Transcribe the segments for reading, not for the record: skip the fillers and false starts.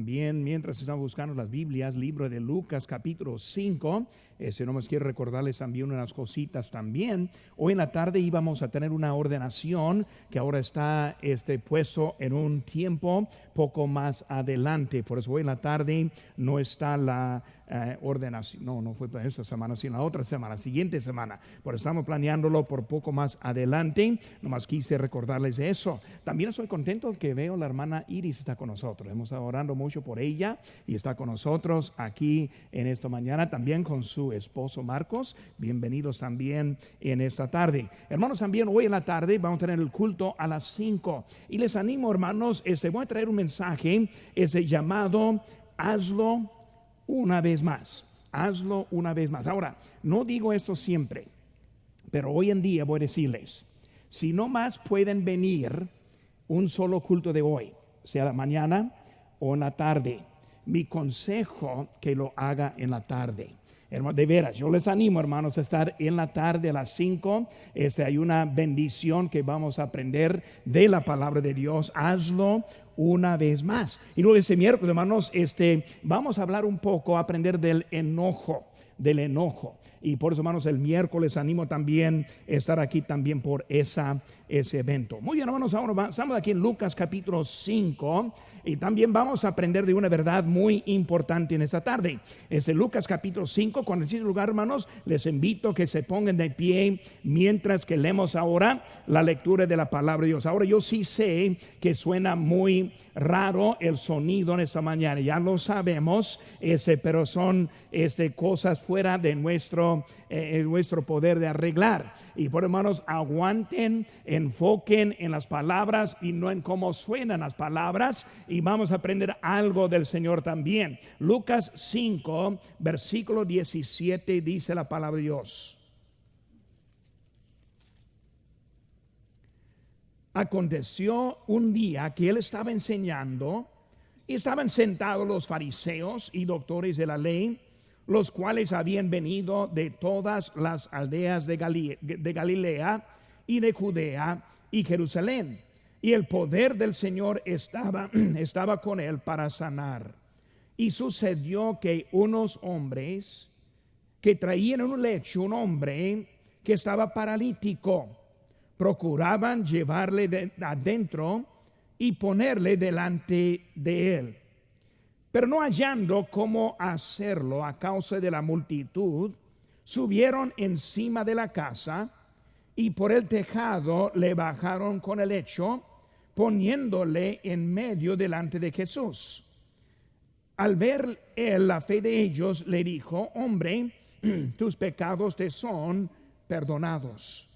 Bien, mientras estamos buscando las Biblias, libro de Lucas capítulo 5, si no más quiero recordarles también unas cositas también. Hoy en la tarde íbamos a tener una ordenación que ahora está puesto en un tiempo poco más adelante. Por eso hoy en la tarde no está la ordenación, no fue para esta semana, sino la otra semana, siguiente semana. Por eso estamos planeándolo por poco más adelante. Nomás quise recordarles eso. También estoy contento que veo la hermana Iris está con nosotros. Hemos estado orando mucho por ella y está con nosotros aquí en esta mañana, también con su esposo Marcos. Bienvenidos también en esta tarde, hermanos. También hoy en la tarde vamos a tener el culto a las 5 y les animo, hermanos, voy a traer un mensaje llamado hazlo una vez más. Hazlo una vez más. Ahora, no digo esto siempre, pero hoy en día voy a decirles, si no más pueden venir un solo culto de hoy, sea la mañana o en la tarde, mi consejo que lo haga en la tarde. De veras, yo les animo, hermanos, a estar en la tarde a las 5. Hay una bendición que vamos a aprender de la palabra de Dios. Hazlo una vez más. Y luego ese miércoles, hermanos, vamos a hablar un poco, a aprender del enojo. Y por eso, hermanos, el miércoles animo también a estar aquí también por ese evento. Muy bien, hermanos, ahora estamos aquí en Lucas capítulo 5 y también vamos a aprender de una verdad muy importante en esta tarde. Lucas capítulo 5. Cuando en lugar, hermanos, les invito a que se pongan de pie mientras que leemos ahora la lectura de la palabra de Dios. Ahora, yo sí sé que suena muy raro el sonido en esta mañana, ya lo sabemos, pero son cosas fuera de nuestro poder de arreglar. Y por hermanos, aguanten, enfoquen en las palabras y no en cómo suenan las palabras, y vamos a aprender algo del Señor también. Lucas 5 versículo 17 dice la palabra de Dios: aconteció un día que él estaba enseñando y estaban sentados los fariseos y doctores de la ley, los cuales habían venido de todas las aldeas de Galilea y de Judea y Jerusalén, y el poder del Señor estaba con él para sanar. Y sucedió que unos hombres que traían en un lecho un hombre que estaba paralítico procuraban llevarle adentro y ponerle delante de él. Pero no hallando cómo hacerlo a causa de la multitud, subieron encima de la casa y por el tejado le bajaron con el lecho, poniéndole en medio delante de Jesús. Al ver él la fe de ellos, le dijo: hombre, tus pecados te son perdonados.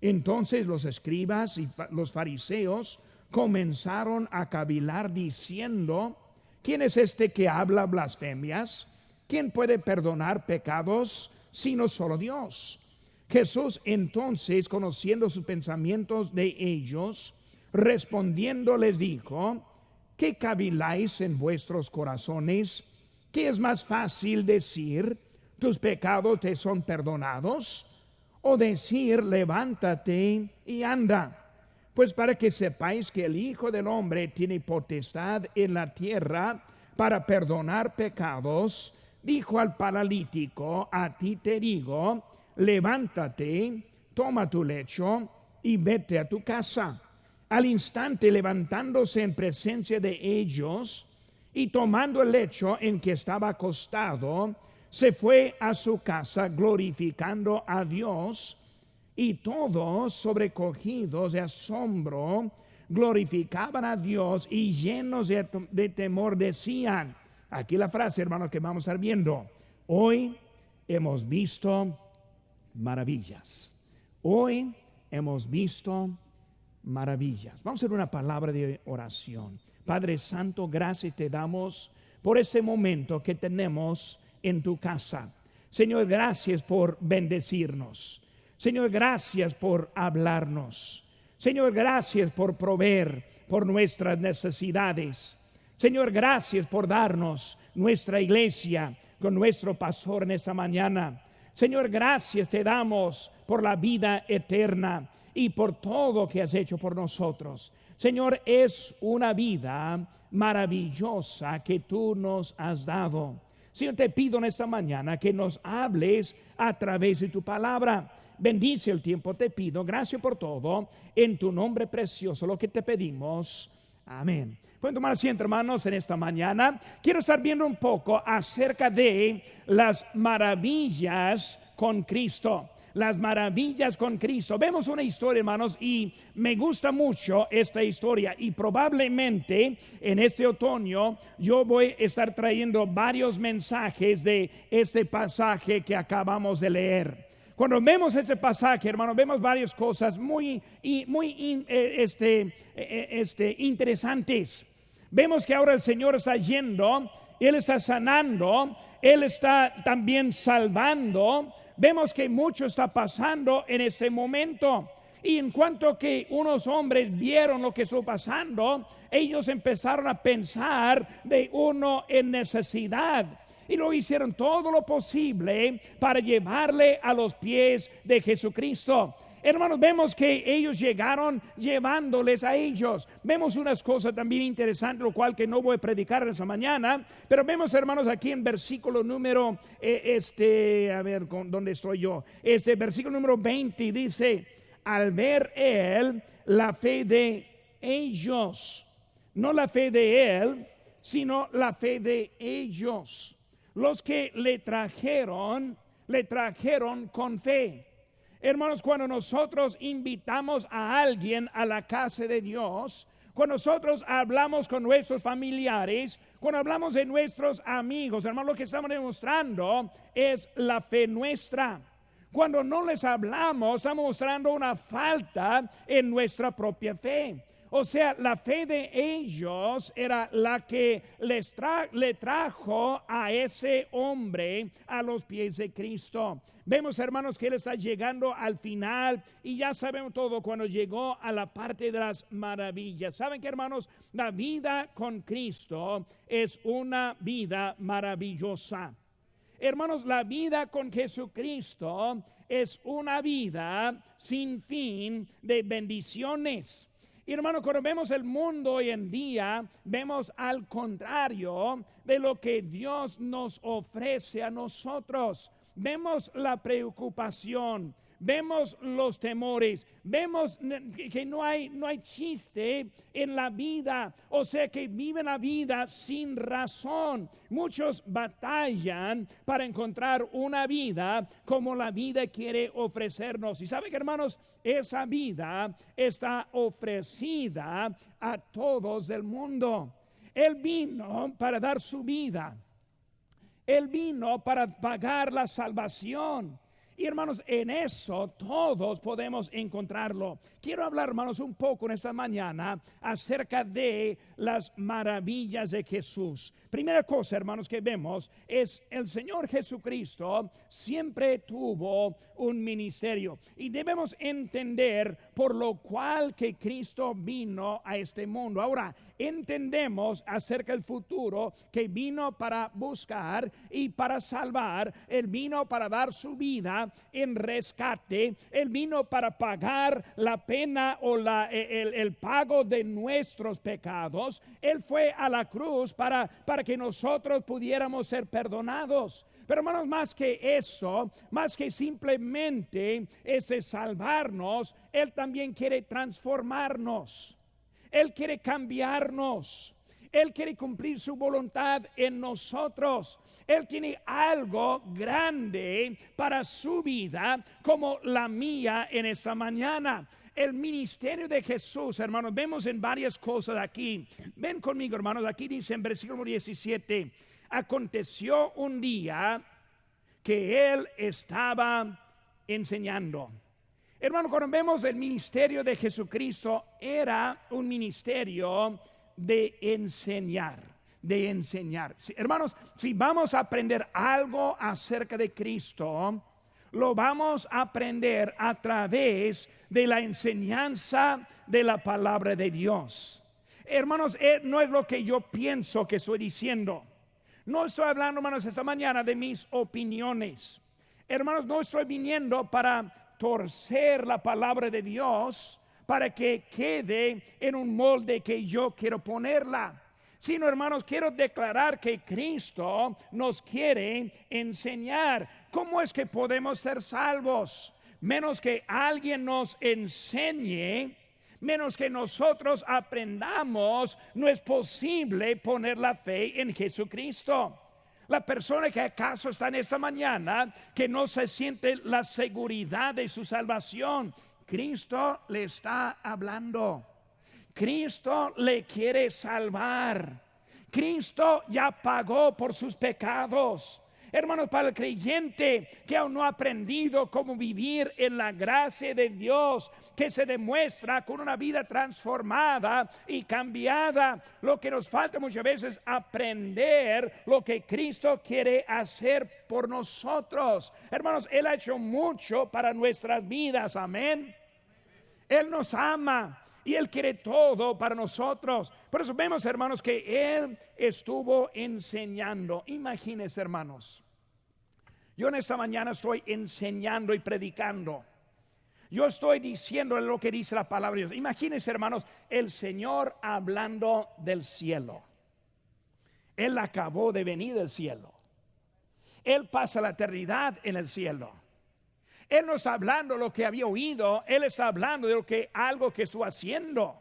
Entonces los escribas y los fariseos comenzaron a cavilar diciendo: ¿quién es este que habla blasfemias? ¿Quién puede perdonar pecados sino solo Dios? Jesús entonces, conociendo sus pensamientos de ellos, respondiendo les dijo: ¿qué caviláis en vuestros corazones? ¿Qué es más fácil decir: tus pecados te son perdonados? O decir: levántate y anda. Pues para que sepáis que el Hijo del Hombre tiene potestad en la tierra para perdonar pecados, dijo al paralítico: a ti te digo, levántate, toma tu lecho y vete a tu casa. Al instante, levantándose en presencia de ellos y tomando el lecho en que estaba acostado, se fue a su casa glorificando a Dios. Y todos, sobrecogidos de asombro, glorificaban a Dios y llenos de temor decían, aquí la frase, hermanos, que vamos a estar viendo: hoy hemos visto maravillas. Hoy hemos visto maravillas. Vamos a hacer una palabra de oración. Padre Santo, gracias te damos por este momento que tenemos en tu casa. Señor, gracias por bendecirnos. Señor, gracias por hablarnos. Señor, gracias por proveer por nuestras necesidades. Señor, gracias por darnos nuestra iglesia con nuestro pastor en esta mañana. Señor, gracias te damos por la vida eterna y por todo que has hecho por nosotros. Señor, es una vida maravillosa que tú nos has dado. Señor, te pido en esta mañana que nos hables a través de tu palabra. Bendice el tiempo, te pido. Gracias por todo. En tu nombre precioso, lo que te pedimos. Amén. Pueden tomar asiento, hermanos, en esta mañana. Quiero estar viendo un poco acerca de las maravillas con Cristo. Las maravillas con Cristo. Vemos una historia, hermanos, y me gusta mucho esta historia. Y probablemente en este otoño yo voy a estar trayendo varios mensajes de este pasaje que acabamos de leer. Cuando vemos ese pasaje, hermanos, vemos varias cosas muy interesantes. Vemos que ahora el Señor está yendo, Él está sanando, Él está también salvando. Vemos que mucho está pasando en este momento. Y en cuanto que unos hombres vieron lo que estuvo pasando, ellos empezaron a pensar de uno en necesidad. Y lo hicieron todo lo posible para llevarle a los pies de Jesucristo. Hermanos, vemos que ellos llegaron llevándoles a ellos. Vemos unas cosas también interesantes, lo cual que no voy a predicar esta mañana, pero vemos, hermanos, aquí en versículo número, a ver, ¿dónde estoy yo? Versículo número 20 dice, al ver él la fe de ellos, no la fe de él, sino la fe de ellos, los que le trajeron con fe. Hermanos, cuando nosotros invitamos a alguien a la casa de Dios, cuando nosotros hablamos con nuestros familiares, cuando hablamos de nuestros amigos, hermanos, lo que estamos demostrando es la fe nuestra. Cuando no les hablamos, estamos mostrando una falta en nuestra propia fe. O sea, la fe de ellos era la que le trajo a ese hombre a los pies de Cristo. Vemos, hermanos, que él está llegando al final y ya sabemos todo cuando llegó a la parte de las maravillas. ¿Saben qué, hermanos? La vida con Cristo es una vida maravillosa. Hermanos, la vida con Jesucristo es una vida sin fin de bendiciones. Y hermano, cuando vemos el mundo hoy en día, vemos al contrario de lo que Dios nos ofrece a nosotros. Vemos la preocupación, vemos los temores, vemos que no hay chiste en la vida, o sea que viven la vida sin razón. Muchos batallan para encontrar una vida como la vida quiere ofrecernos. Y saben que, hermanos, esa vida está ofrecida a todos del mundo. Él vino para dar su vida. Él vino para pagar la salvación. Y hermanos, en eso todos podemos encontrarlo. Quiero hablar, hermanos, un poco en esta mañana acerca de las maravillas de Jesús. Primera cosa, hermanos, que vemos es el Señor Jesucristo siempre tuvo un ministerio. Y debemos entender por lo cual que Cristo vino a este mundo. Ahora, entendemos acerca del futuro que vino para buscar y para salvar. Él vino para dar su vida en rescate. Él vino para pagar la pena o el pago de nuestros pecados. Él fue a la cruz para que nosotros pudiéramos ser perdonados. Pero hermanos, más que eso, más que simplemente ese salvarnos, Él también quiere transformarnos. Él quiere cambiarnos. Él quiere cumplir su voluntad en nosotros. Él tiene algo grande para su vida como la mía en esta mañana. El ministerio de Jesús, hermanos, vemos en varias cosas aquí. Ven conmigo, hermanos, aquí dice en versículo 17, aconteció un día que Él estaba enseñando. Hermano, cuando vemos el ministerio de Jesucristo, era un ministerio de enseñar, de enseñar. Hermanos, si vamos a aprender algo acerca de Cristo, lo vamos a aprender a través de la enseñanza de la palabra de Dios. Hermanos, no es lo que yo pienso que estoy diciendo. No estoy hablando, hermanos, esta mañana de mis opiniones. Hermanos, no estoy viniendo para torcer la palabra de Dios, para que quede en un molde que yo quiero ponerla. Sino, hermanos, quiero declarar que Cristo nos quiere enseñar cómo es que podemos ser salvos. Menos que alguien nos enseñe, menos que nosotros aprendamos, no es posible poner la fe en Jesucristo. La persona que acaso está en esta mañana, que no se siente la seguridad de su salvación, Cristo le está hablando. Cristo le quiere salvar. Cristo ya pagó por sus pecados. Hermanos, para el creyente que aún no ha aprendido cómo vivir en la gracia de Dios, que se demuestra con una vida transformada y cambiada, lo que nos falta muchas veces es aprender lo que Cristo quiere hacer por nosotros. Hermanos, Él ha hecho mucho para nuestras vidas, amén. Él nos ama y Él quiere todo para nosotros. Por eso vemos, hermanos, que Él estuvo enseñando. Imagínense, hermanos, yo en esta mañana estoy enseñando y predicando. Yo estoy diciendo lo que dice la palabra de Dios. Imagínense, hermanos, el Señor hablando del cielo. Él acabó de venir del cielo. Él pasa la eternidad en el cielo. Él no está hablando lo que había oído. Él está hablando de algo que estuvo haciendo.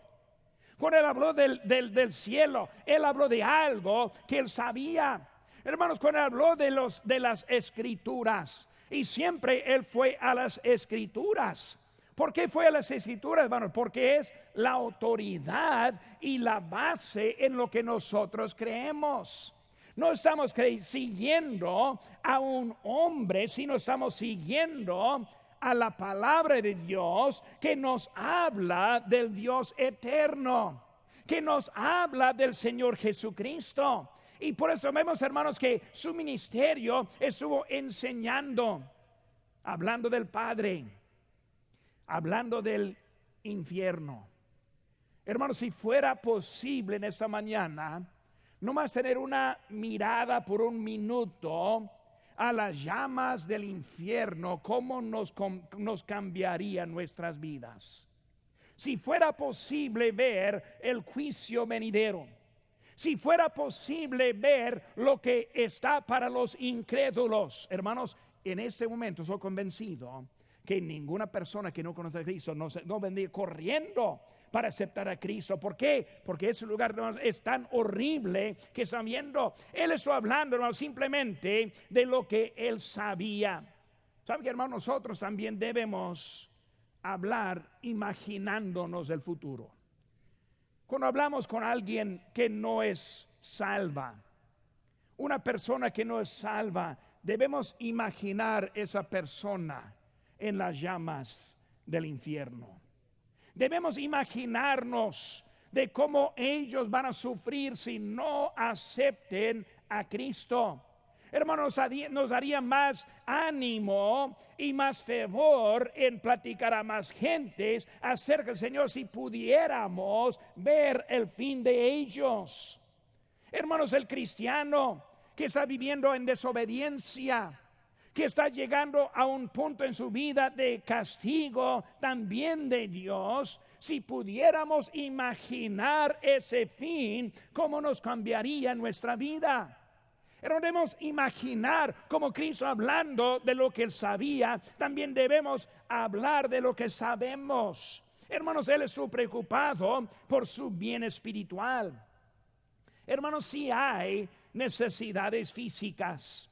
Cuando Él habló del cielo, Él habló de algo que Él sabía. Hermanos, cuando Él habló de las escrituras, y siempre Él fue a las escrituras. ¿Por qué fue a las escrituras, hermanos? Porque es la autoridad y la base en lo que nosotros creemos. No estamos siguiendo a un hombre, sino estamos siguiendo a la palabra de Dios, que nos habla del Dios eterno, que nos habla del Señor Jesucristo. Y por eso vemos, hermanos, que su ministerio estuvo enseñando, hablando del Padre, hablando del infierno. Hermanos, si fuera posible en esta mañana, nomás tener una mirada por un minuto a las llamas del infierno, cómo nos cambiaría nuestras vidas. Si fuera posible ver el juicio venidero, si fuera posible ver lo que está para los incrédulos, hermanos, en este momento soy convencido que ninguna persona que no conoce a Cristo no vendría corriendo para aceptar a Cristo. ¿Por qué? Porque ese lugar, hermanos, es tan horrible que están viendo. Él está hablando, hermanos, simplemente de lo que Él sabía. ¿Saben qué, hermanos? Nosotros también debemos hablar imaginándonos el futuro. Cuando hablamos con alguien que no es salva, una persona que no es salva, debemos imaginar esa persona en las llamas del infierno. Debemos imaginarnos de cómo ellos van a sufrir si no acepten a Cristo. Hermanos, nos daría más ánimo y más fervor en platicar a más gentes acerca del Señor si pudiéramos ver el fin de ellos. Hermanos, el cristiano que está viviendo en desobediencia, que está llegando a un punto en su vida de castigo también de Dios, si pudiéramos imaginar ese fin, ¿cómo nos cambiaría nuestra vida? Pero debemos imaginar como Cristo, hablando de lo que Él sabía, también debemos hablar de lo que sabemos. Hermanos, Él estuvo preocupado por su bien espiritual. Hermanos, sí hay necesidades físicas.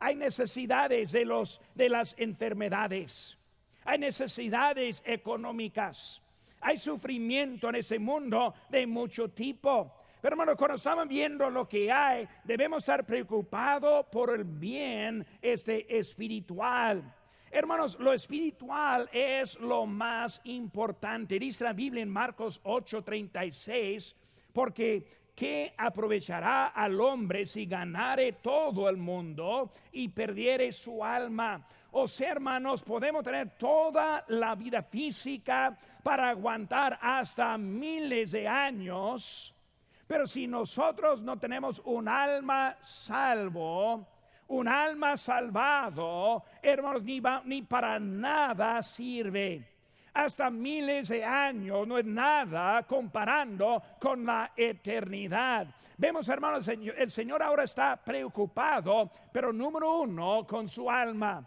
Hay necesidades de las enfermedades. Hay necesidades económicas. Hay sufrimiento en ese mundo de mucho tipo. Pero, hermanos, cuando estamos viendo lo que hay, debemos estar preocupados por el bien espiritual. Hermanos, lo espiritual es lo más importante. Dice la Biblia en Marcos 8:36, porque ¿qué aprovechará al hombre si ganare todo el mundo y perdiere su alma? O sea, hermanos, podemos tener toda la vida física para aguantar hasta miles de años, pero si nosotros no tenemos un alma salvo, un alma salvado, hermanos, ni para nada sirve. hasta miles de años no es nada comparando con la eternidad. Vemos, hermanos, el Señor ahora está preocupado, pero número uno, con su alma.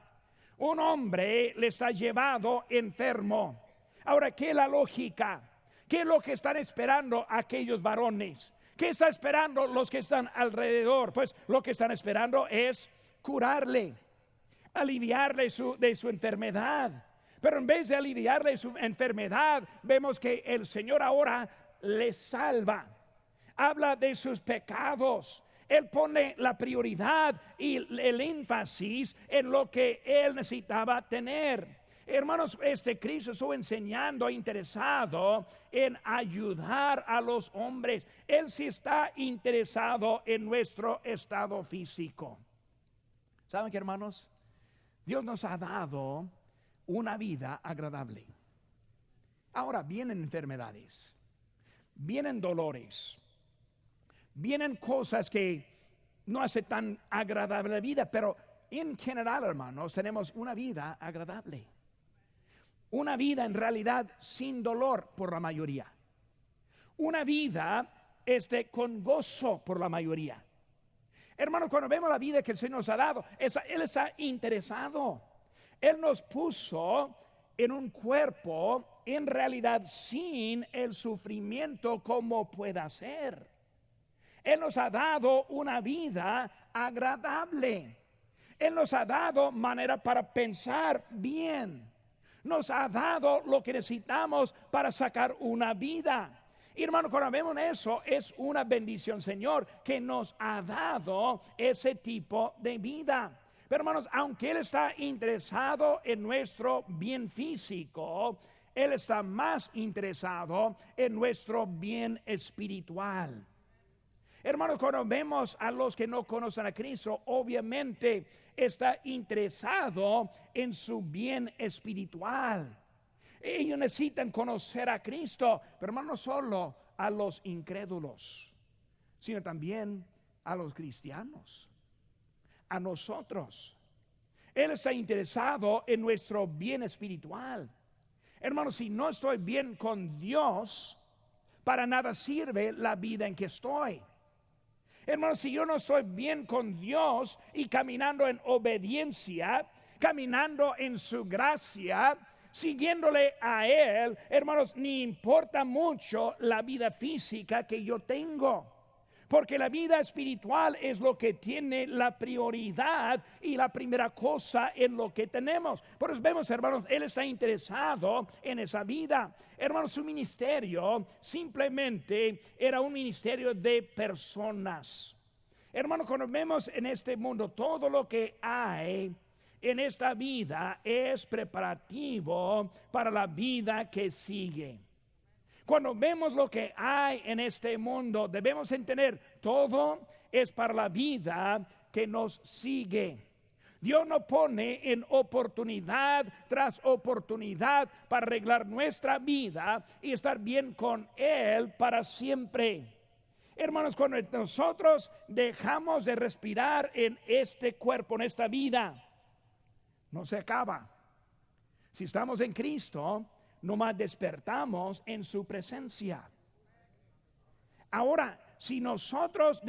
Un hombre le está llevado enfermo. Ahora, ¿qué es la lógica? ¿Qué es lo que están esperando aquellos varones? ¿Qué están esperando los que están alrededor? Pues lo que están esperando es curarle, aliviarle de su enfermedad. Pero en vez de aliviarle su enfermedad, vemos que el Señor ahora le salva. Habla de sus pecados. Él pone la prioridad y el énfasis en lo que él necesitaba tener. Hermanos, Cristo estuvo enseñando, interesado en ayudar a los hombres. Él sí está interesado en nuestro estado físico. ¿Saben qué, hermanos? Dios nos ha dado una vida agradable. Ahora vienen enfermedades, vienen dolores, vienen cosas que no hacen tan agradable la vida, pero en general, hermanos, tenemos una vida agradable. Una vida en realidad sin dolor por la mayoría. Una vida con gozo por la mayoría. Hermanos, cuando vemos la vida que el Señor nos ha dado, Él está interesado. Él nos puso en un cuerpo en realidad sin el sufrimiento como pueda ser. Él nos ha dado una vida agradable. Él nos ha dado manera para pensar bien. Nos ha dado lo que necesitamos para sacar una vida. Y hermano, cuando vemos eso, es una bendición, Señor, que nos ha dado ese tipo de vida. Pero hermanos, aunque Él está interesado en nuestro bien físico, Él está más interesado en nuestro bien espiritual. Hermanos, cuando vemos a los que no conocen a Cristo, obviamente está interesado en su bien espiritual. Ellos necesitan conocer a Cristo, pero hermanos, no solo a los incrédulos, sino también a los cristianos, a nosotros. Él está interesado en nuestro bien espiritual. Hermanos, si no estoy bien con Dios, para nada sirve la vida en que estoy. Hermanos, si yo no estoy bien con Dios y caminando en obediencia, caminando en su gracia, siguiéndole a Él, hermanos, ni importa mucho la vida física que yo tengo. Porque la vida espiritual es lo que tiene la prioridad y la primera cosa en lo que tenemos. Por eso vemos, hermanos, Él está interesado en esa vida. Hermanos, su ministerio simplemente era un ministerio de personas. Hermanos, cuando vemos en este mundo todo lo que hay en esta vida es preparativo para la vida que sigue. Cuando vemos lo que hay en este mundo, debemos entender, todo es para la vida que nos sigue. Dios nos pone en oportunidad tras oportunidad para arreglar nuestra vida y estar bien con Él para siempre. Hermanos, cuando nosotros dejamos de respirar en este cuerpo, en esta vida, no se acaba. Si estamos en Cristo, nomás despertamos en su presencia. Ahora, si nosotros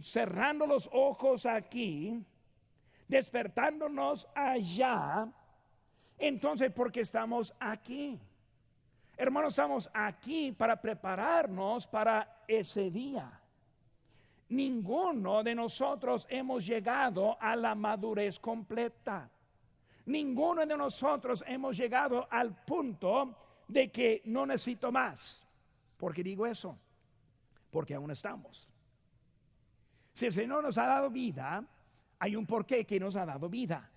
cerrando los ojos aquí, despertándonos allá, entonces ¿por qué estamos aquí? Hermanos, estamos aquí para prepararnos para ese día. Ninguno de nosotros hemos llegado a la madurez completa. Ninguno de nosotros hemos llegado al punto de que no necesito más. ¿Por qué digo eso? Porque aún estamos. Si el Señor nos ha dado vida, hay un porqué que nos ha dado vida.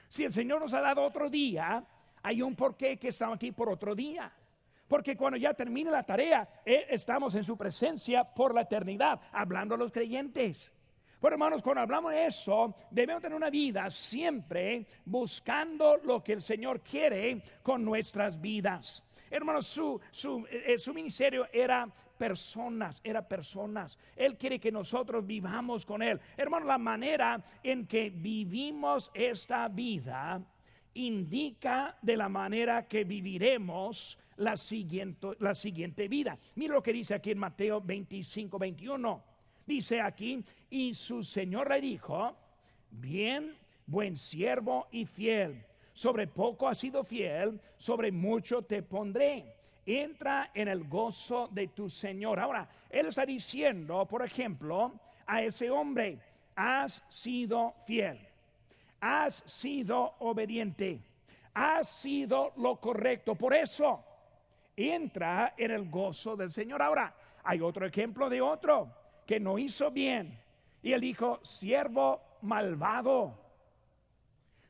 Si el Señor nos ha dado otro día, hay un porqué que estamos aquí por otro día. Porque cuando ya termine la tarea, estamos en su presencia por la eternidad, hablando a los creyentes. Pero hermanos, cuando hablamos de eso, debemos tener una vida siempre buscando lo que el Señor quiere con nuestras vidas. Hermanos, su ministerio era personas. Él quiere que nosotros vivamos con Él. Hermanos, la manera en que vivimos esta vida indica de la manera que viviremos la siguiente vida. Mira lo que dice aquí en Mateo 25, 21. Dice aquí, y su Señor le dijo: bien, buen siervo y fiel, sobre poco has sido fiel, sobre mucho te pondré. Entra en el gozo de tu Señor. Ahora, él está diciendo, por ejemplo, a ese hombre: has sido fiel, has sido obediente, has sido lo correcto, por eso entra en el gozo del Señor. Ahora, hay otro ejemplo de otro que no hizo bien, y él dijo: siervo malvado,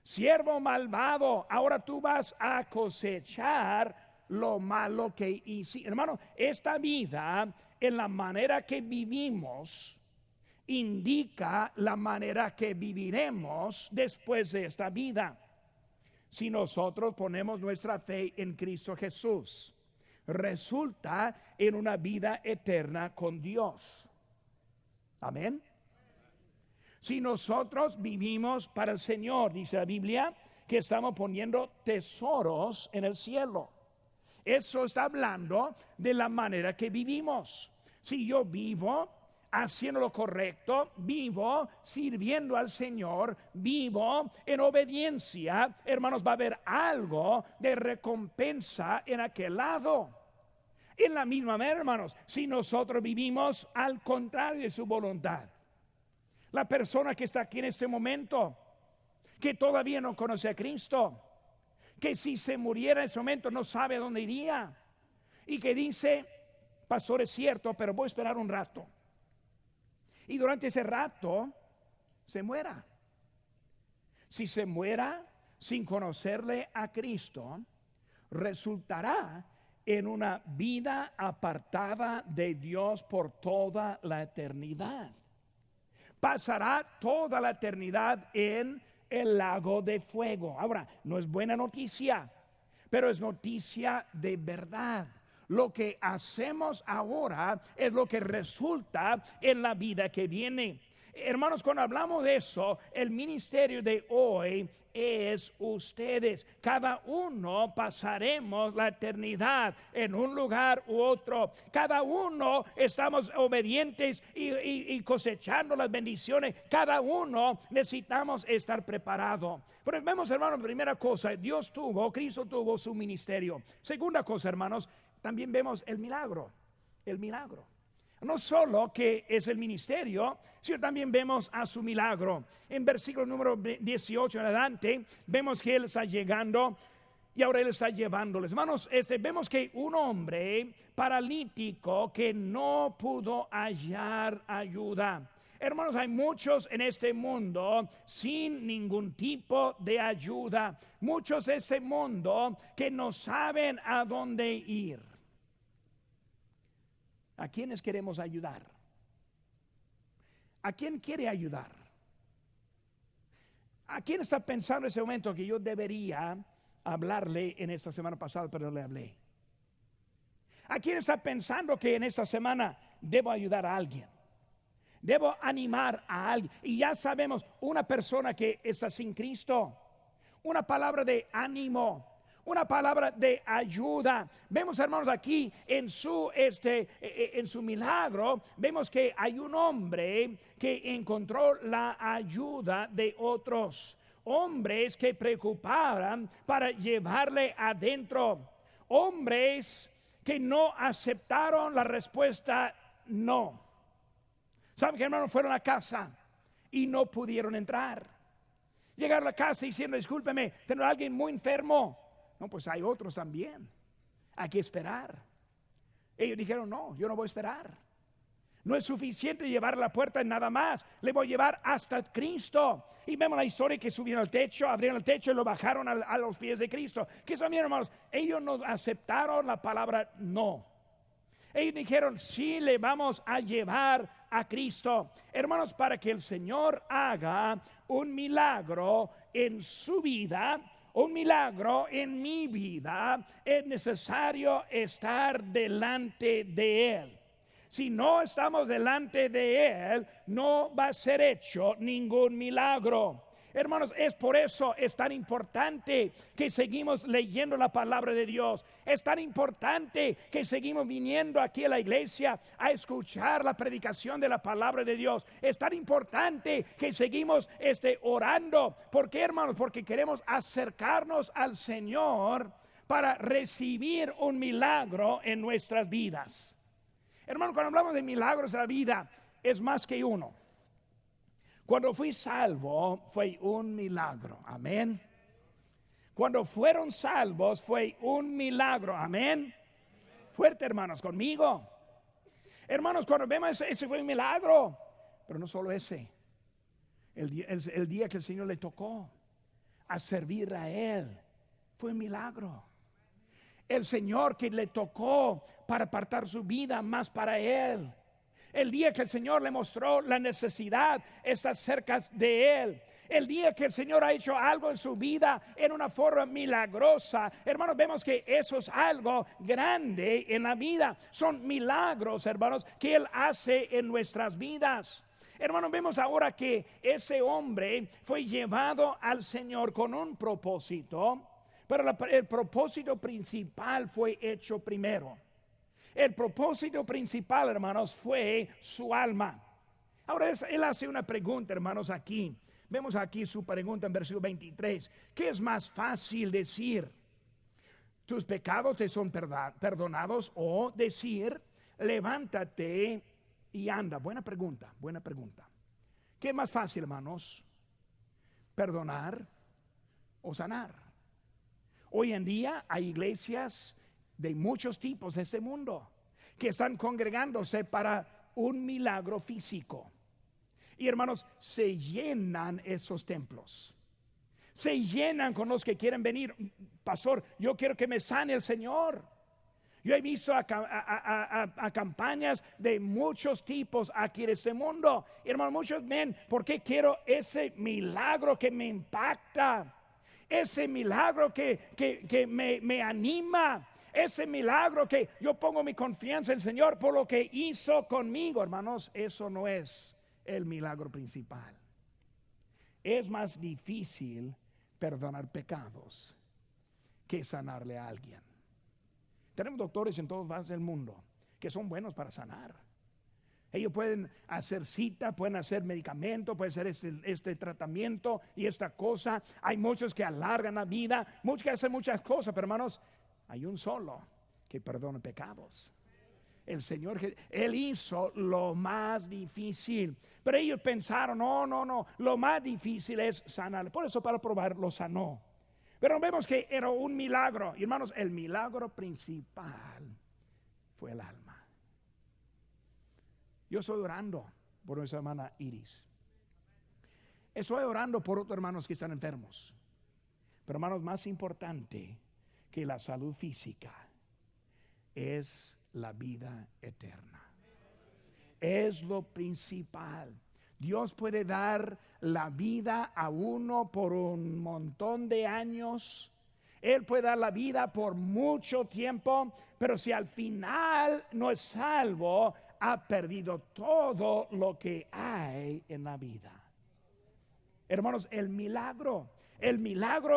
siervo malvado, ahora tú vas a cosechar lo malo que hiciste. Hermano, esta vida, en la manera que vivimos, indica la manera que viviremos después de esta vida. Si nosotros ponemos nuestra fe en Cristo Jesús, resulta en una vida eterna con Dios. Amén. Si nosotros vivimos para el Señor, dice la Biblia, que estamos poniendo tesoros en el cielo. Eso está hablando de la manera que vivimos. Si yo vivo haciendo lo correcto, vivo sirviendo al Señor, vivo en obediencia, hermanos, va a haber algo de recompensa en aquel lado. En la misma manera, hermanos, si nosotros vivimos al contrario de su voluntad, la persona que está aquí en este momento, que todavía no conoce a Cristo, que si se muriera en ese momento no sabe a dónde iría, y que dice: pastor, es cierto, pero voy a esperar un rato, y durante ese rato se muera. Si se muera sin conocerle a Cristo, resultará en una vida apartada de Dios por toda la eternidad. Pasará toda la eternidad en el lago de fuego. Ahora, no es buena noticia, pero es noticia de verdad. Lo que hacemos ahora es lo que resulta en la vida que viene. Hermanos, cuando hablamos de eso, el ministerio de hoy es ustedes. Cada uno pasaremos la eternidad en un lugar u otro. Cada uno estamos obedientes y cosechando las bendiciones. Cada uno necesitamos estar preparado. Pero vemos, hermanos, primera cosa, Cristo tuvo su ministerio. Segunda cosa, hermanos, también vemos el milagro. El milagro. No solo que es el ministerio, sino también vemos a su milagro. En versículo número 18 en adelante, vemos que Él está llegando y ahora Él está llevándoles. Hermanos, vemos que un hombre paralítico que no pudo hallar ayuda. Hermanos, hay muchos en este mundo sin ningún tipo de ayuda. Muchos de este mundo que no saben a dónde ir. ¿A quiénes queremos ayudar? ¿A quién quiere ayudar? ¿A quién está pensando en ese momento que yo debería hablarle en esta semana pasada, pero no le hablé? ¿A quién está pensando que en esta semana debo ayudar a alguien? Debo animar a alguien. Y ya sabemos, una persona que está sin Cristo, una palabra de ánimo, una palabra de ayuda. Vemos, hermanos, aquí en su milagro, vemos que hay un hombre que encontró la ayuda de otros. Hombres que preocupaban para llevarle adentro. Hombres que no aceptaron la respuesta no. ¿Saben qué, hermanos? Fueron a casa y no pudieron entrar. Llegaron a la casa diciendo: discúlpeme, tengo a alguien muy enfermo. No, pues hay otros también. Hay que esperar. Ellos dijeron: no, yo no voy a esperar. No es suficiente llevar a la puerta nada más. Le voy a llevar hasta Cristo. Y vemos la historia que subieron al techo, abrieron el techo y lo bajaron a los pies de Cristo. ¿Qué son, hermanos? Ellos no aceptaron la palabra no. Ellos dijeron: sí, le vamos a llevar a Cristo. Hermanos, para que el Señor haga un milagro en su vida, un milagro en mi vida, es necesario estar delante de Él. Si no estamos delante de Él, no va a ser hecho ningún milagro. Hermanos, es por eso es tan importante que seguimos leyendo la palabra de Dios. Es tan importante que seguimos viniendo aquí a la iglesia a escuchar la predicación de la palabra de Dios. Es tan importante que seguimos orando. ¿Por qué, hermanos? Porque queremos acercarnos al Señor para recibir un milagro en nuestras vidas. Hermanos, cuando hablamos de milagros de la vida, es más que uno. Cuando fui salvo fue un milagro, amén. Cuando fueron salvos fue un milagro, amén. Fuerte, hermanos, conmigo. Hermanos, cuando vemos ese fue un milagro, pero no solo ese. El día que el Señor le tocó a servir a Él fue un milagro. El Señor que le tocó para apartar su vida más para Él. El día que el Señor le mostró la necesidad, está cerca de Él. El día que el Señor ha hecho algo en su vida en una forma milagrosa, hermanos, vemos que eso es algo grande en la vida. Son milagros, hermanos, que Él hace en nuestras vidas. Hermanos, vemos ahora que ese hombre fue llevado al Señor con un propósito, pero el propósito principal fue hecho primero. El propósito principal, hermanos, fue su alma. Ahora él hace una pregunta, hermanos, aquí. Vemos aquí su pregunta en versículo 23. ¿Qué es más fácil decir? ¿Tus pecados te son perdonados? O decir, levántate y anda. Buena pregunta, buena pregunta. ¿Qué es más fácil, hermanos? ¿Perdonar o sanar? Hoy en día hay iglesias de muchos tipos de este mundo que están congregándose para un milagro físico. Y hermanos, se llenan esos templos. Se llenan con los que quieren venir. Pastor, yo quiero que me sane el Señor. Yo he visto a campañas de muchos tipos aquí en este mundo. Y hermanos, muchos ven, ¿por qué quiero ese milagro que me impacta? Ese milagro que me anima. Ese milagro que yo pongo mi confianza en el Señor por lo que hizo conmigo. Hermanos, eso no es el milagro principal. Es más difícil perdonar pecados que sanarle a alguien. Tenemos doctores en todos lados del mundo que son buenos para sanar. Ellos pueden hacer cita, pueden hacer medicamento, pueden hacer este tratamiento y esta cosa. Hay muchos que alargan la vida, muchos que hacen muchas cosas, pero hermanos, hay un solo que perdona pecados. El Señor, Él hizo lo más difícil. Pero ellos pensaron, no, lo más difícil es sanar. Por eso para probar lo sanó. Pero vemos que era un milagro. Y hermanos, el milagro principal fue el alma. Yo estoy orando por nuestra hermana Iris. Estoy orando por otros hermanos que están enfermos. Pero hermanos, más importante que la salud física es la vida eterna. Es lo principal. Dios puede dar la vida a uno por un montón de años. Él puede dar la vida por mucho tiempo, pero si al final no es salvo, ha perdido todo lo que hay en la vida. Hermanos, el milagro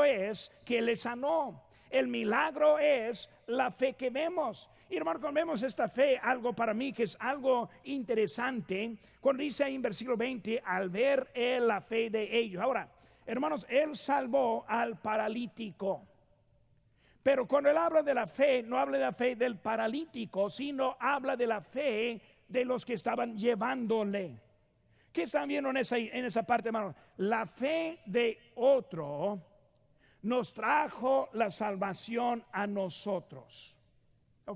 es que le sanó. El milagro es la fe que vemos. Y hermanos, cuando vemos esta fe, algo para mí que es algo interesante, cuando dice ahí en versículo 20, al ver él la fe de ellos. Ahora, hermanos, él salvó al paralítico. Pero cuando él habla de la fe, no habla de la fe del paralítico, sino habla de la fe de los que estaban llevándole. ¿Qué están viendo en esa parte, hermanos? La fe de otro nos trajo la salvación a nosotros.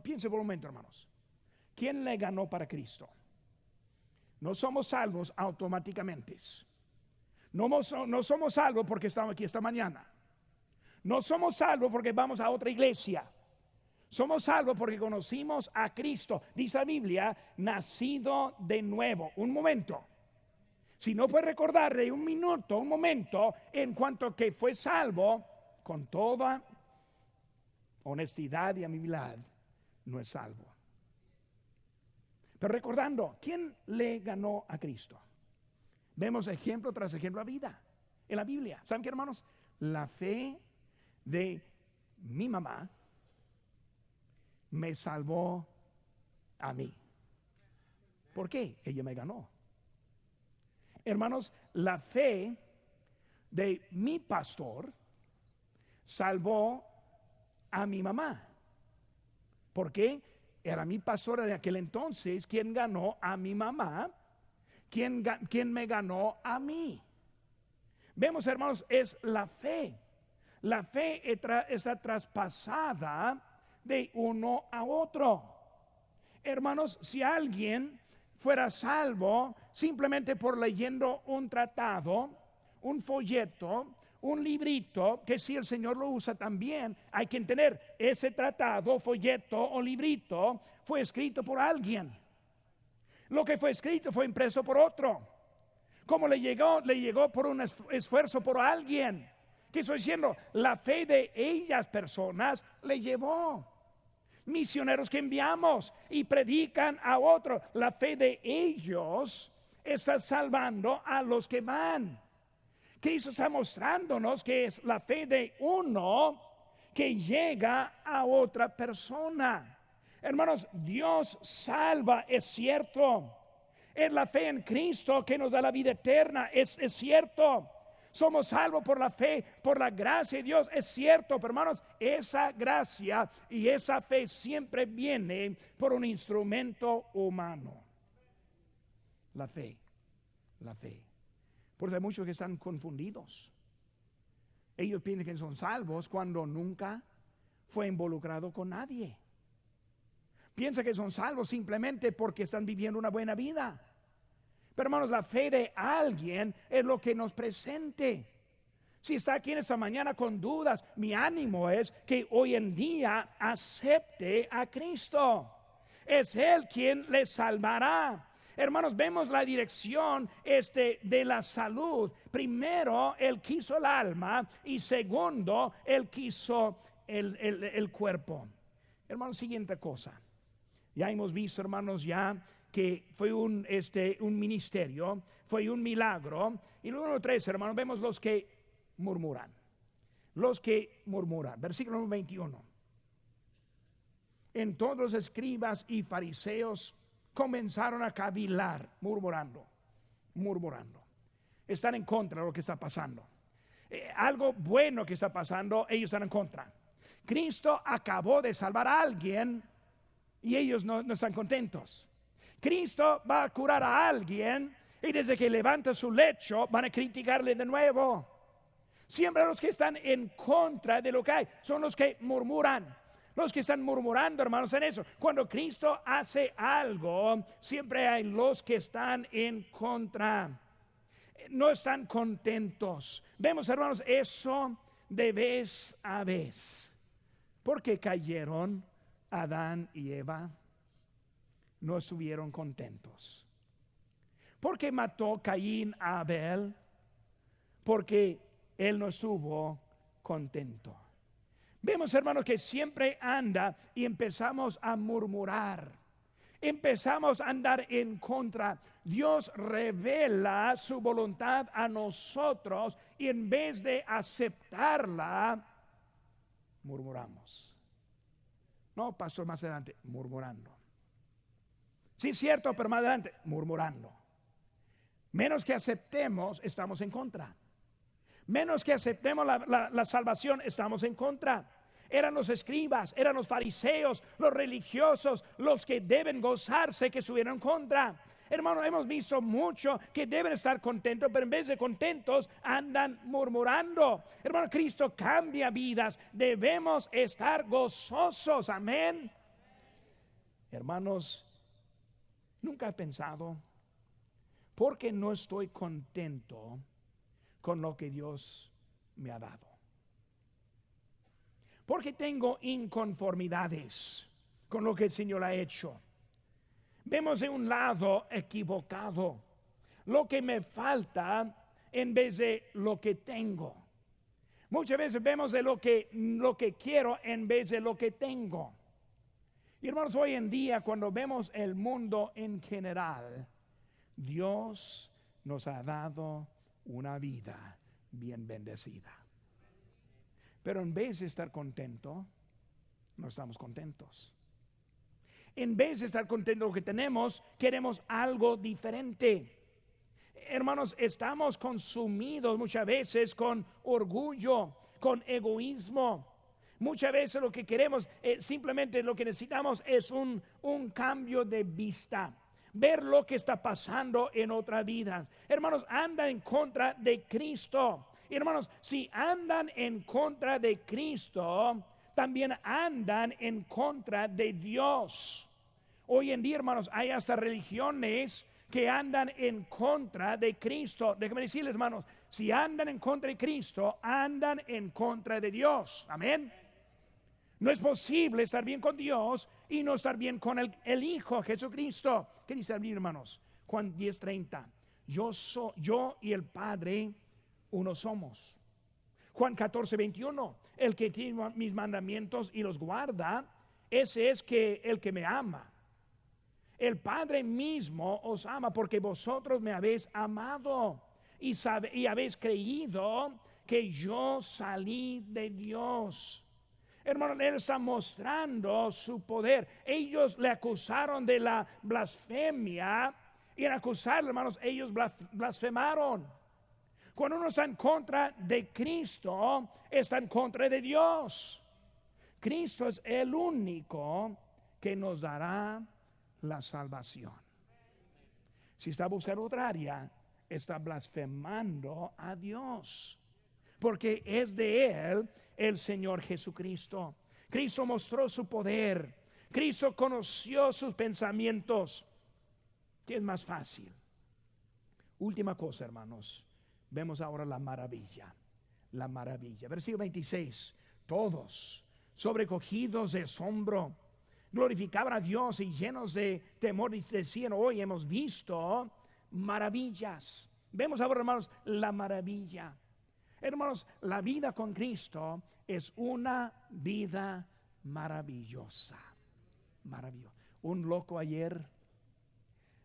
Piense por un momento, hermanos. ¿Quién le ganó para Cristo? No somos salvos automáticamente. No somos salvos porque estamos aquí esta mañana. No somos salvos porque vamos a otra iglesia. Somos salvos porque conocimos a Cristo. Dice la Biblia, nacido de nuevo. Un momento. Si no puede recordar de un momento, en cuanto que fue salvo, con toda honestidad y amabilidad, no es salvo. Pero recordando, ¿quién le ganó a Cristo? Vemos ejemplo tras ejemplo a vida. en la Biblia. ¿Saben qué, hermanos? La fe de mi mamá me salvó a mí. ¿Por qué? Ella me ganó. Hermanos, la fe de mi pastor salvó a mi mamá. ¿Por qué? Era mi pastor de aquel entonces quien ganó a mi mamá, quien me ganó a mí. Vemos, hermanos, es la fe. La fe está traspasada de uno a otro. Hermanos, si alguien fuera salvo simplemente por leyendo un tratado, un folleto, un librito, que si el Señor lo usa también, hay que entender, ese tratado, folleto o librito fue escrito por alguien. Lo que fue escrito fue impreso por otro. Como le llegó por un esfuerzo por alguien. ¿Qué estoy diciendo? La fe de ellas personas le llevó. Misioneros que enviamos y predican a otros, la fe de ellos está salvando a los que van. Cristo está mostrándonos que es la fe de uno que llega a otra persona. Hermanos, Dios salva, es cierto. Es la fe en Cristo que nos da la vida eterna, es cierto. Somos salvos por la fe, por la gracia de Dios, es cierto, pero hermanos, esa gracia y esa fe siempre viene por un instrumento humano. La fe. Por eso hay muchos que están confundidos. Ellos piensan que son salvos cuando nunca fue involucrado con nadie. Piensan que son salvos simplemente porque están viviendo una buena vida. Pero hermanos, la fe de alguien es lo que nos presente. Si está aquí en esta mañana con dudas, mi ánimo es que hoy en día acepte a Cristo. Es Él quien le salvará. Hermanos, vemos la dirección de la salud. Primero, Él quiso el alma y segundo, Él quiso el cuerpo. Hermanos, siguiente cosa. Ya hemos visto, hermanos, ya que fue un ministerio, fue un milagro. Y luego 3, hermanos, vemos los que murmuran. Versículo 21. Entonces los escribas y fariseos comenzaron a cavilar, murmurando. Están en contra de lo que está pasando. Algo bueno que está pasando, ellos están en contra. Cristo acabó de salvar a alguien y ellos no están contentos. Cristo va a curar a alguien y desde que levanta su lecho van a criticarle de nuevo. Siempre los que están en contra de lo que hay son los que murmuran. Los que están murmurando, hermanos, en eso. Cuando Cristo hace algo, siempre hay los que están en contra. No están contentos. Vemos, hermanos, eso de vez a vez. ¿Por qué cayeron Adán y Eva? No estuvieron contentos. ¿Por qué mató Caín a Abel? Porque él no estuvo contento. Vemos, hermanos, que siempre anda y empezamos a murmurar. Empezamos a andar en contra. Dios revela su voluntad a nosotros y en vez de aceptarla, murmuramos. No, pastor, más adelante, murmurando. Sí, cierto, pero más adelante, murmurando. Menos que aceptemos, estamos en contra. Menos que aceptemos la salvación, estamos en contra. Eran los escribas, eran los fariseos, los religiosos, los que deben gozarse que estuvieron en contra. Hermano, hemos visto mucho que deben estar contentos, pero en vez de contentos andan murmurando. Hermano, Cristo cambia vidas, debemos estar gozosos, amén. Hermanos, nunca he pensado, ¿por qué no estoy contento con lo que Dios me ha dado? Porque tengo inconformidades con lo que el Señor ha hecho. Vemos de un lado equivocado lo que me falta en vez de lo que tengo. Muchas veces vemos de lo que quiero en vez de lo que tengo. Y hermanos, hoy en día cuando vemos el mundo en general, Dios nos ha dado una vida bien bendecida. Pero en vez de estar contento, no estamos contentos. En vez de estar contentos con lo que tenemos, queremos algo diferente. Hermanos, estamos consumidos muchas veces con orgullo, con egoísmo. Muchas veces lo que queremos, simplemente lo que necesitamos es un cambio de vista. Ver lo que está pasando en otra vida. Hermanos, andan en contra de Cristo. Hermanos, si andan en contra de Cristo, también andan en contra de Dios. Hoy en día, hermanos, hay hasta religiones que andan en contra de Cristo. Déjenme decirles, hermanos, si andan en contra de Cristo, andan en contra de Dios. Amén. No es posible estar bien con Dios y no estar bien con el Hijo Jesucristo. ¿Qué dice a mí, hermanos? Juan 10:30. Yo y el Padre uno somos. Juan 14:21. El que tiene mis mandamientos y los guarda, ese es el que me ama. El Padre mismo os ama porque vosotros me habéis amado y habéis creído que yo salí de Dios. Hermano, Él está mostrando su poder. Ellos le acusaron de la blasfemia y al acusarle, hermanos, ellos blasfemaron. Cuando uno está en contra de Cristo, está en contra de Dios. Cristo es el único que nos dará la salvación. Si está buscando otra área, está blasfemando a Dios, porque es de Él el Señor Jesucristo. Cristo mostró su poder. Cristo conoció sus pensamientos. ¿Qué es más fácil? Última cosa, hermanos. Vemos ahora la maravilla. La maravilla. Versículo 26. Todos, sobrecogidos de asombro, glorificaban a Dios y llenos de temor decían: hoy hemos visto maravillas. Vemos ahora, hermanos, la maravilla. Hermanos, la vida con Cristo es una vida maravillosa. Maravillosa. Un loco ayer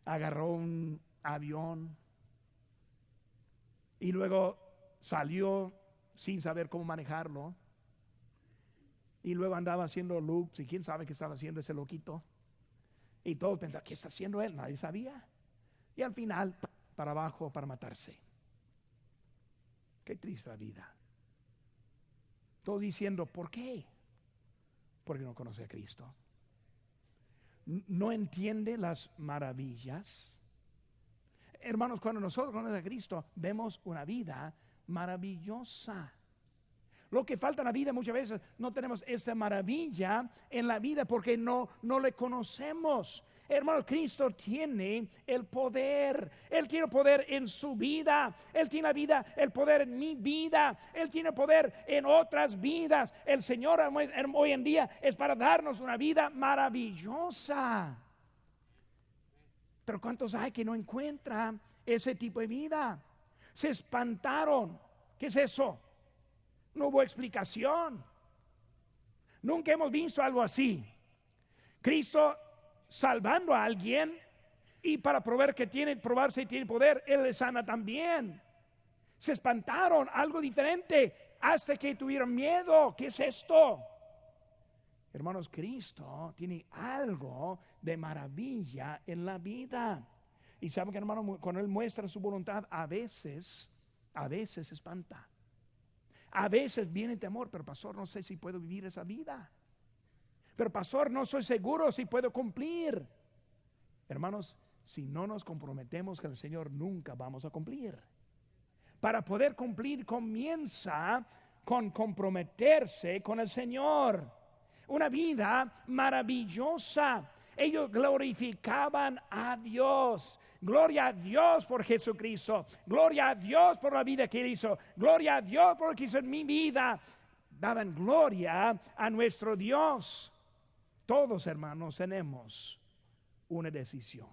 agarró un avión y luego salió sin saber cómo manejarlo. Y luego andaba haciendo loops y quién sabe qué estaba haciendo ese loquito. Y todos pensaban: ¿qué está haciendo él? Nadie sabía. Y al final, para abajo para matarse. Qué triste la vida. Todos diciendo: ¿por qué? Porque no conoce a Cristo. No entiende las maravillas. Hermanos, cuando nosotros conocemos a Cristo, vemos una vida maravillosa. Lo que falta en la vida muchas veces, no tenemos esa maravilla en la vida porque no le conocemos. Hermano, Cristo tiene el poder. Él tiene poder en su vida. Él tiene el poder en mi vida. Él tiene poder en otras vidas. El Señor hoy en día es para darnos una vida maravillosa. Pero ¿cuántos hay que no encuentran ese tipo de vida? Se espantaron. ¿Qué es eso? No hubo explicación. Nunca hemos visto algo así. Cristo salvando a alguien y para probar que probarse tiene poder, Él le sana también. Se espantaron, algo diferente, hasta que tuvieron miedo. ¿Qué es esto? Hermanos, Cristo tiene algo de maravilla en la vida. Y saben que, hermano, cuando Él muestra su voluntad, a veces se espanta. A veces viene temor: pero pastor, no sé si puedo vivir esa vida. Pero pastor, no soy seguro si puedo cumplir. Hermanos, si no nos comprometemos con el Señor, nunca vamos a cumplir. Para poder cumplir, comienza con comprometerse con el Señor. Una vida maravillosa. Ellos glorificaban a Dios. Gloria a Dios por Jesucristo. Gloria a Dios por la vida que Él hizo. Gloria a Dios por lo que hizo en mi vida. Daban gloria a nuestro Dios. Todos, hermanos, tenemos una decisión: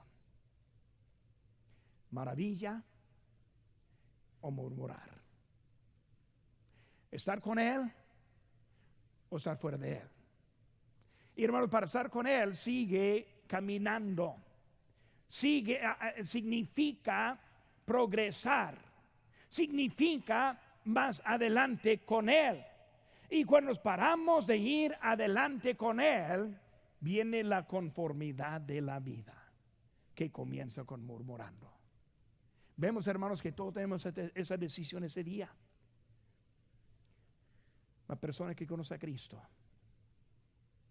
maravilla o murmurar. Estar con Él o estar fuera de Él. Y, hermanos, para estar con Él sigue caminando. Significa progresar. Significa más adelante con Él. Y cuando nos paramos de ir adelante con Él, viene la conformidad de la vida, que comienza con murmurando. Vemos, hermanos, que todos tenemos esa decisión ese día. La persona que conoce a Cristo,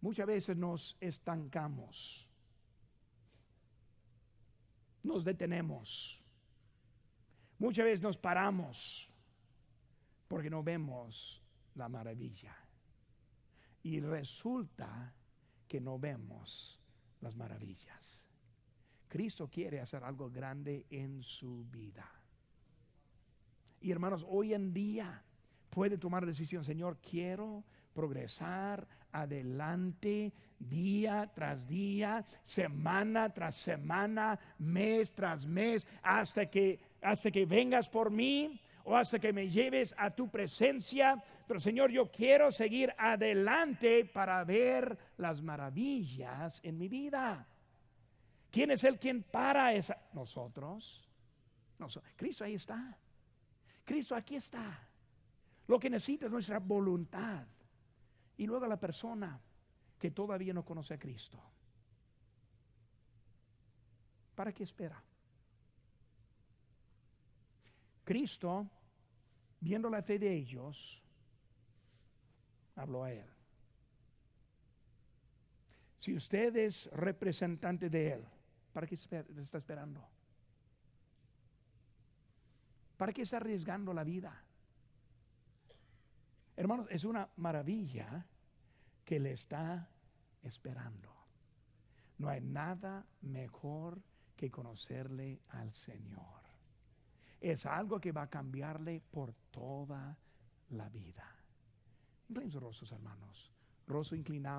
muchas veces nos estancamos, nos detenemos, muchas veces nos paramos porque no vemos la maravilla. Y resulta que no vemos las maravillas. Cristo quiere hacer algo grande en su vida. Y hermanos, hoy en día puede tomar decisión: Señor, quiero progresar adelante día tras día, semana tras semana, mes tras mes, hasta que vengas por mí o hasta que me lleves a tu presencia. Pero Señor, yo quiero seguir adelante para ver las maravillas en mi vida. ¿Quién es el quien para esa? Nosotros. Cristo ahí está. Cristo aquí está. Lo que necesita es nuestra voluntad. Y luego la persona que todavía no conoce a Cristo, ¿para qué espera? Cristo, viendo la fe de ellos, habló a él. Si usted es representante de Él, ¿para qué está esperando? ¿Para qué está arriesgando la vida? Hermanos, es una maravilla que le está esperando. No hay nada mejor que conocerle al Señor. Es algo que va a cambiarle por toda la vida. Inclinen sus rostros, hermanos. Rostro inclinado.